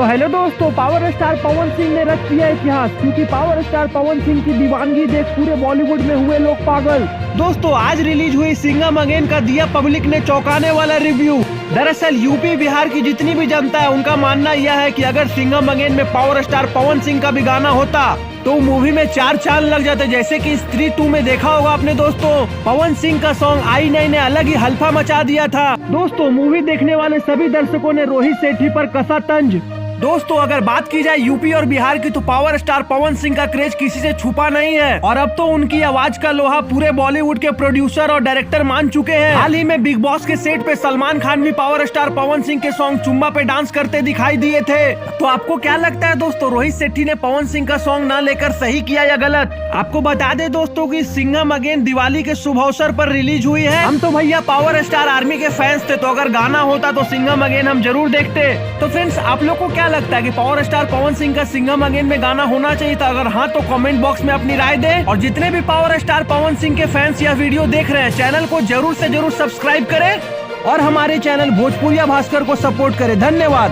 तो हेलो दोस्तों, power star Pawan Singh ने रच दिया इतिहास, क्योंकि पावर स्टार पवन सिंह की दीवानगी देख पूरे बॉलीवुड में हुए लोग पागल। दोस्तों आज रिलीज हुई सिंघम अगेन का दिया पब्लिक ने चौंकाने वाला रिव्यू। दरअसल यूपी बिहार की जितनी भी जनता है उनका मानना यह है कि अगर सिंघम अगेन में पावर स्टार पवन सिंह का भी गाना होता तो मूवी में 4 चांद लग जाते। जैसे कि स्त्री 2 में देखा होगा अपने दोस्तों, पवन सिंह का सॉन्ग आई नहीं ने अलग ही हल्फा मचा दिया था। दोस्तों मूवी देखने वाले सभी दर्शकों ने रोहित सेठी पर कसा तंज। दोस्तों अगर बात की जाए यूपी और बिहार की तो पावर स्टार पवन सिंह का क्रेज किसी से छुपा नहीं है और अब तो उनकी आवाज का लोहा पूरे बॉलीवुड के प्रोड्यूसर और डायरेक्टर मान चुके हैं। हाल ही में बिग बॉस के सेट पे सलमान खान भी पावर स्टार पवन सिंह के सॉन्ग चुम्मा पे डांस करते दिखाई दिए थे। तो आपको क्या लगता है दोस्तों, रोहित सेठी ने पवन सिंह का सॉन्ग न लेकर सही किया या गलत? आपको बता दे दोस्तों की सिंघम अगेन दिवाली के शुभ अवसर पर रिलीज हुई है। हम तो भैया पावर स्टार आर्मी के फैंस थे, तो अगर गाना होता तो सिंघम अगेन हम जरूर देखते। तो फ्रेंड्स आप लोग को क्या लगता है कि पावर स्टार पवन सिंह का सिंघम अगेन में गाना होना चाहिए था? अगर हाँ तो कमेंट बॉक्स में अपनी राय दें। और जितने भी पावर स्टार पवन सिंह के फैंस यह वीडियो देख रहे हैं, चैनल को जरूर से जरूर सब्सक्राइब करें और हमारे चैनल भोजपुरिया भास्कर को सपोर्ट करें। धन्यवाद।